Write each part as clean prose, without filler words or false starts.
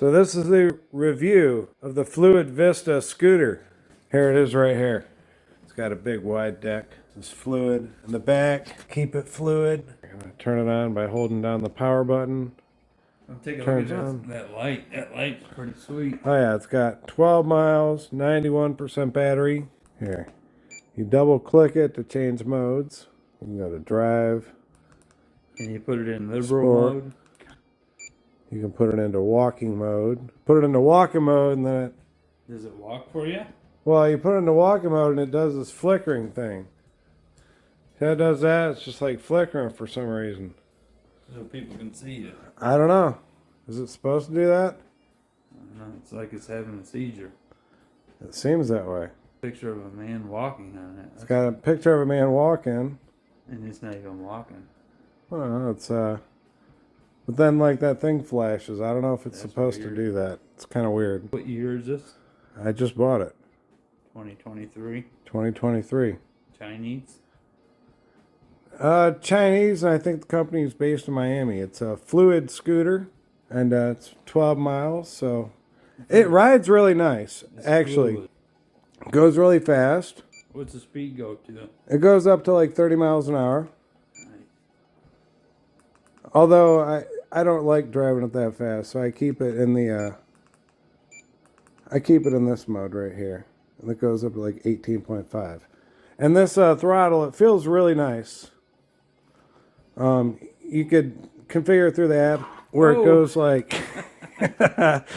So this is the review of the Fluid Vista scooter. Here it is right here. It's got a big wide deck. There's fluid in the back. Keep it fluid. I'm going to turn it on by holding down the power button. I'll take a look at that light. That light's pretty sweet. Oh yeah, it's got 12 miles, 91% battery. Here, you double click it to change modes. You can go to drive. And you put it in liberal mode. You can put it into walking mode. Put it into walking mode and then it... Does it walk for you? Well, you put it into walking mode and it does this flickering thing. See how it does that? It's just like flickering for some reason. So people can see you. I don't know. Is it supposed to do that? I don't know. It's like it's having a seizure. It seems that way. Picture of a man walking on it. It's got a picture of a man walking. And it's not even walking. I don't know. It's but then like that thing flashes. I don't know if it's supposed to do that. It's kind of weird. What year is this? I just bought it. 2023. 2023. Chinese. Chinese. I think the company is based in Miami. It's a fluid scooter, and it's 12 miles. So it rides really nice. Actually, Fluid. Goes really fast. What's the speed go to? It goes up to like 30 miles an hour. Although I don't like driving it that fast, so I keep it in the I keep it in this mode right here, and it goes up to like 18.5. And this throttle, it feels really nice. You could configure it through the app where it goes like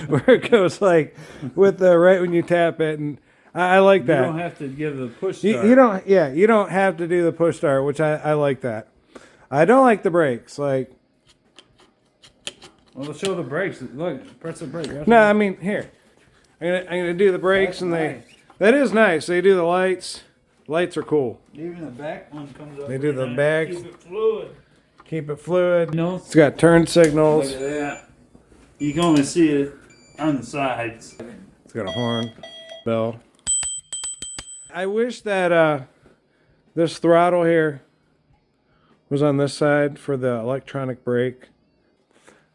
where it goes like with the right when you tap it, and I like that. You don't have to give the push start. You don't. Yeah, you don't have to do the push start, which I like that. I don't like the brakes, like. Well, let's show the brakes. Look, press the brake. No, I mean here. I'm gonna do the brakes, and that is nice. They do the lights. Lights are cool. Even the back one comes up. They do the backs. Keep it fluid. Keep it fluid. No. It's got turn signals. Look at that. You can only see it on the sides. It's got a horn, bell. I wish that this throttle here was on this side for the electronic brake.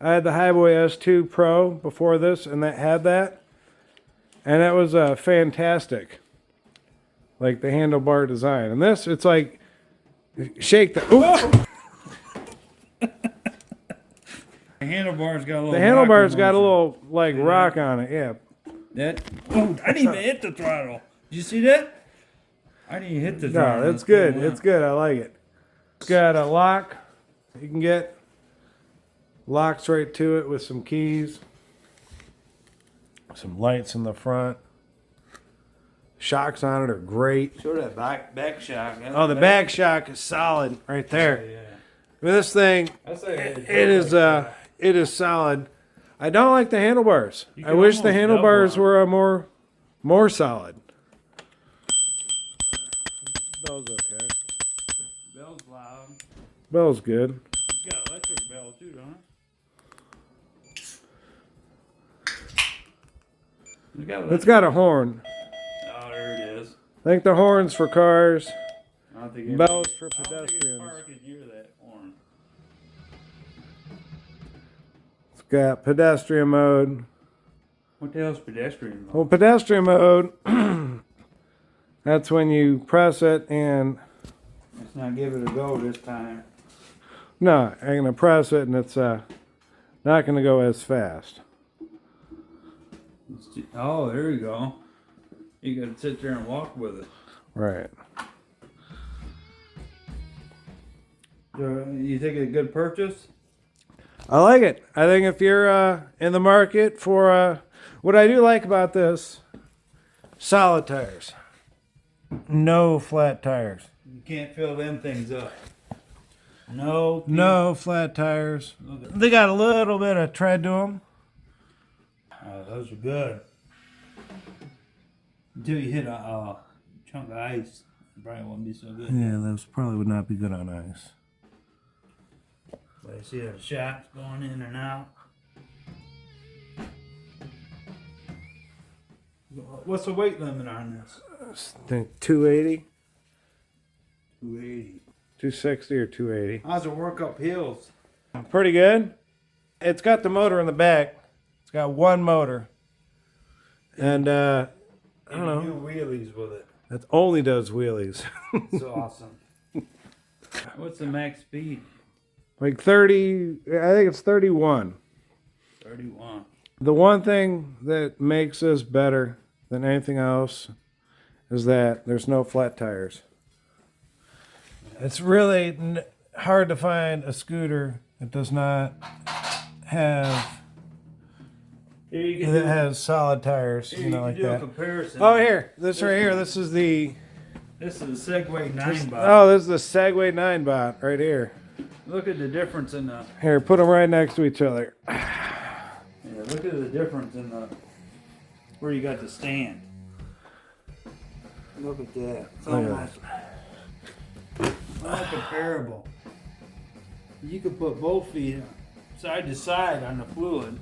I had the Hiboy S2 Pro before this, and that had that. And that was fantastic. Like the handlebar design. And this, it's like, shake the... Ooh. The handlebar's got a little... The handlebar's got a little, like, rock on it, yeah. That... Oh, I didn't even hit the throttle. Did you see that? I didn't even hit the throttle. No, it's good. It's good. I like it. It's got a lock. You can get locks right to it with some keys. Some lights in the front. Shocks on it are great. Show that back shock. Oh, the back shock is solid right there. Yeah. I mean, this thing, it is solid. I don't like the handlebars. I wish the handlebars were more solid. Bell's okay. Bell's loud. Bell's good. It's got electric bell too, don't it? It's got a horn. Oh, there it is. I think the horn's for cars. I don't think Bells for I don't think pedestrians. a car can hear that horn. It's got pedestrian mode. What the hell's pedestrian mode? Well, pedestrian mode, that's when you press it and... Let's not give it a go this time. No, I'm going to press it and it's not going to go as fast. Oh, there you go. You got to sit there and walk with it. Right. You think it's a good purchase? I like it. I think if you're in the market for... what I do like about this, solid tires. No flat tires. You can't fill them things up. No. No flat tires. They got a little bit of tread to them. Oh, those are good. Until you hit a chunk of ice, it probably won't be so good. Yeah, those probably would not be good on ice. But you see the shocks going in and out. What's the weight limit on this? I think 280, 280. 260 or 280. How's it work up hills? Pretty good. It's got the motor in the back. It's got one motor. And I don't know. Do wheelies with it. That only does wheelies. It's awesome. What's the max speed? Like 30, I think it's 31. 31. The one thing that makes this better than anything else is that there's no flat tires. It's really hard to find a scooter that does not have that has solid tires, you know, like do a that. comparison. Oh, here, this right here. This is the Segway Ninebot. oh, this is the Segway Ninebot right here. Look at the difference in the. Here, put them right next to each other. Yeah, look at the difference in the where you got the stand. Look at that. It's almost comparable. You could put both feet side to side on the Fluid.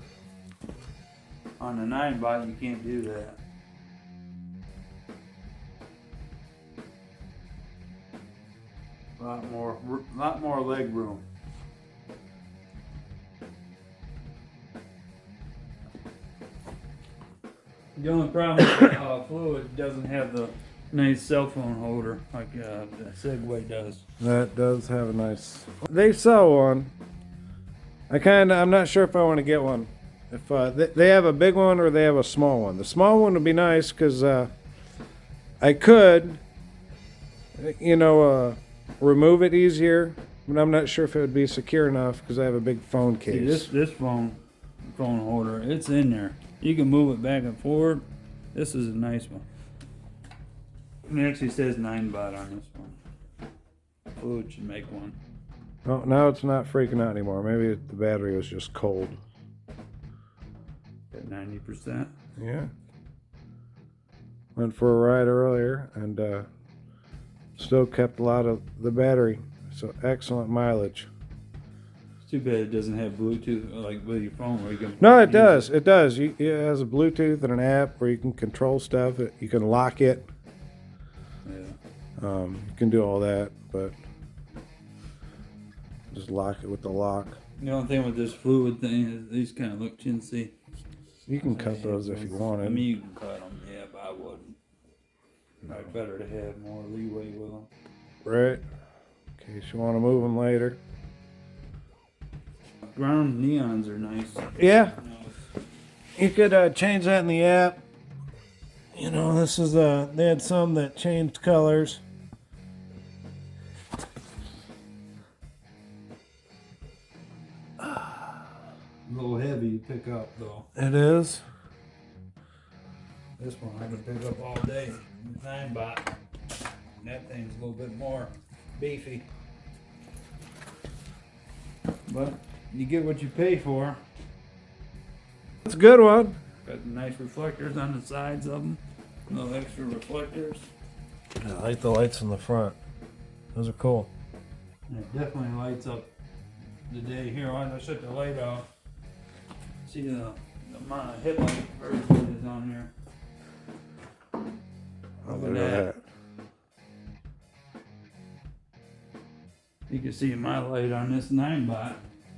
On the Ninebot, you can't do that. Lot more leg room. The only problem with Fluid doesn't have the nice cell phone holder like the Segway does. That does have a nice. They sell one. I'm not sure if I want to get one. If they have a big one or they have a small one. The small one would be nice because I could, remove it easier. But I'm not sure if it would be secure enough because I have a big phone case. See, this phone holder, it's in there. You can move it back and forward. This is a nice one. It actually says Ninebot on this one. Fluid should make one. Oh, now it's not freaking out anymore. Maybe the battery was just cold. At 90%. Yeah. Went for a ride earlier and still kept a lot of the battery. So excellent mileage. It's too bad it doesn't have Bluetooth like with your phone where you can. No, it does. It does. It has a Bluetooth and an app where you can control stuff. You can lock it. Yeah. You can do all that, but just lock it with the lock. The only thing with this Fluid thing is these kind of look chintzy. You can cut those if you wanted. I mean, you can cut them, yeah, but I wouldn't. Probably better to have more leeway with them. Right. In case you want to move them later. Ground neons are nice. Yeah. You You could change that in the app. This is they had some that changed colors. a little heavy to pick up though. It is. This one I can pick up all day. Ninebot. That thing's a little bit more beefy. But you get what you pay for. It's a good one. Got nice reflectors on the sides of them. No extra reflectors. I like the lights in the front. Those are cool. And it definitely lights up the day. Here, I shut the light off. See the amount of headlight version is on here. Look at that. You can see my light on this Ninebot.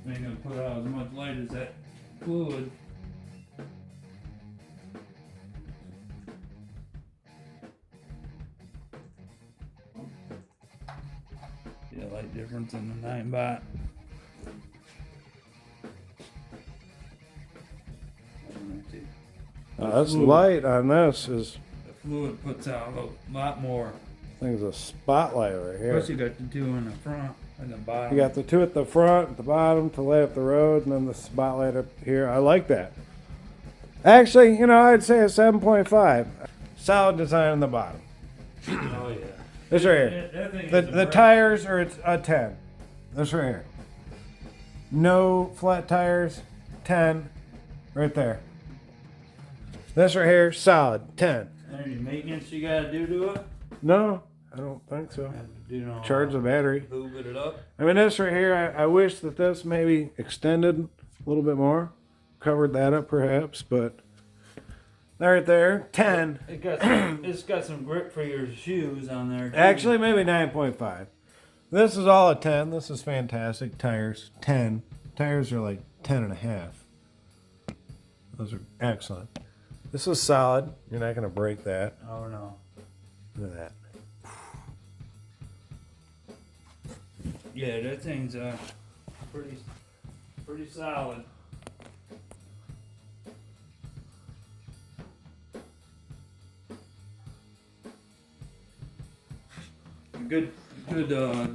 Ain't gonna put out as much light as that Fluid. See a light difference in the Ninebot. That's light on this is. The Fluid puts out a lot more. I think it's a spotlight right here. Plus you got the two in the front and the bottom. You got the two at the front, at the bottom to light up the road, and then the spotlight up here. I like that. Actually, I'd say a 7.5. Solid design on the bottom. Oh yeah. This right here. That thing The is a tires are a 10. This right here. No flat tires, 10. Right there. This right here, solid, 10. Any maintenance you gotta do to it? No, I don't think so. Charge the battery. Lube it up. I mean, this right here, I wish that this maybe extended a little bit more. Covered that up perhaps, but right there, 10. It's got some grip for your shoes on there too. Actually, maybe 9.5. This is all a 10. This is fantastic. Tires, 10. Tires are like 10 and a half. Those are excellent. This is solid. You're not going to break that. Oh no. Look at that. Yeah, that thing's pretty solid. Good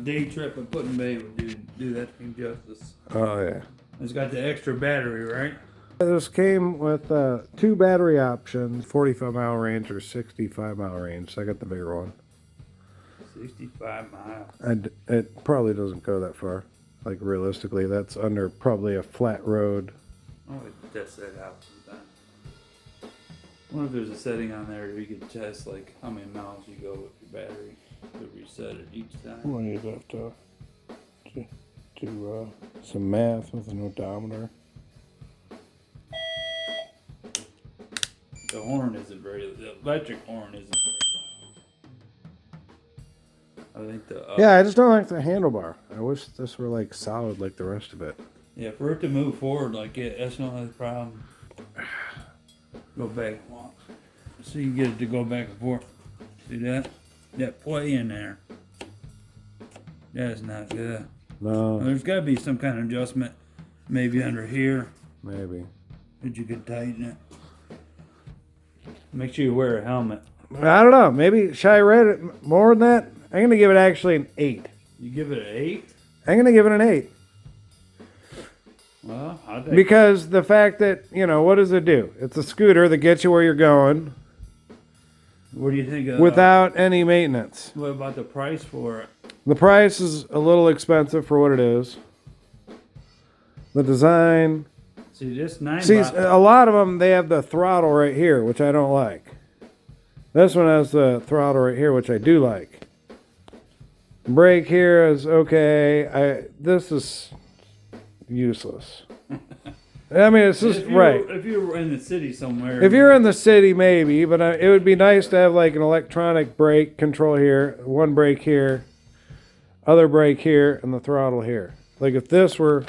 day trip at Put in Bay would do that thing justice. Oh, yeah. It's got the extra battery, right? This came with 2 battery options, 45-mile range or 65-mile range. So I got the bigger one. 65 miles. And it probably doesn't go that far. Like, realistically, that's under probably a flat road. Oh, we test that out sometime. I wonder if there's a setting on there where you can test like how many miles you go with your battery to reset it each time. Well, you'd have to do some math with an odometer. The horn isn't the electric horn isn't very loud. I think Yeah, I just don't like the handlebar. I wish this were like solid like the rest of it. Yeah, for it to move forward like it, that's the only problem. Go back. So you get it to go back and forth. See that? That play in there. That's not good. No. Well, there's got to be some kind of adjustment, maybe under here, Maybe. that you could tighten it. Make sure you wear a helmet. I don't know. Maybe should I rate it more than that? I'm gonna give it actually an 8. You give it an 8? I'm gonna give it an 8. Well, I think Because the fact that, you know, what does it do? It's a scooter that gets you where you're going What do you think of without any maintenance. what about the price for it? The price is a little expensive for what it is. The design. See, this See, Ninebot, a lot of them, they have the throttle right here, which I don't like. This one has the throttle right here, which I do like. Brake here is okay. This is useless. I mean, it's just right. If you were in the city somewhere. If you're in the city, maybe, but it would be nice to have like an electronic brake control here, one brake here, other brake here, and the throttle here. Like if this were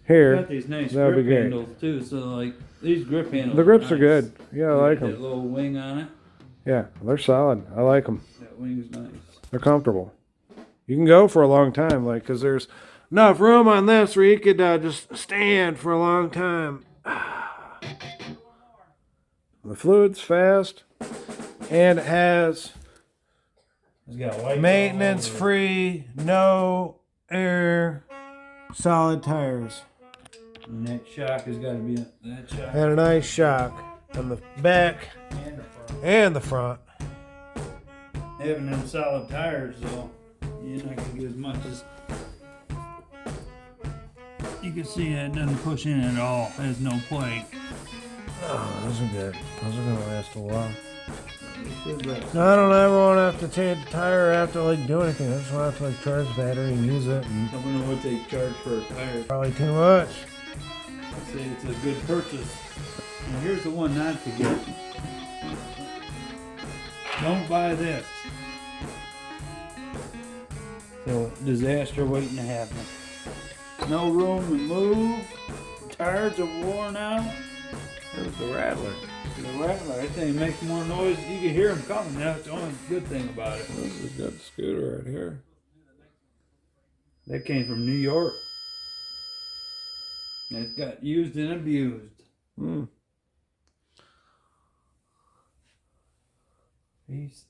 here, got these nice that would be grip great. handles too. So like these grip handles. The grips nice. are good. Yeah, I like That them. little wing on it. Yeah, they're solid. I like them. That wing's nice. They're comfortable. You can go for a long time, like, because there's enough room on this where you could just stand for a long time. The fluid's fast, and it has It's got lights all maintenance over it. free, no air, solid tires, And that shock has got to be that shock and a nice shock on the back and the front. and the front. Having them solid tires though, you're not gonna get as much as. You can see that it doesn't push in at all. There's no play. Oh, those are good. Those are gonna last a while. Good, but No, I don't ever want to have to change the tire or have to like do anything. I just want to have to like charge the battery and use it. And I don't know what they charge for a tire. probably too much. I'd say it's a good purchase. And here's the one not to get. Don't buy this. So disaster waiting to happen. No room to move. Tires are worn out. There's the rattler. The rattler, that thing makes more noise. You can hear them coming. That's the only good thing about it. This is a good scooter right here. That came from New York. And it's got used and abused. Hmm. Peace.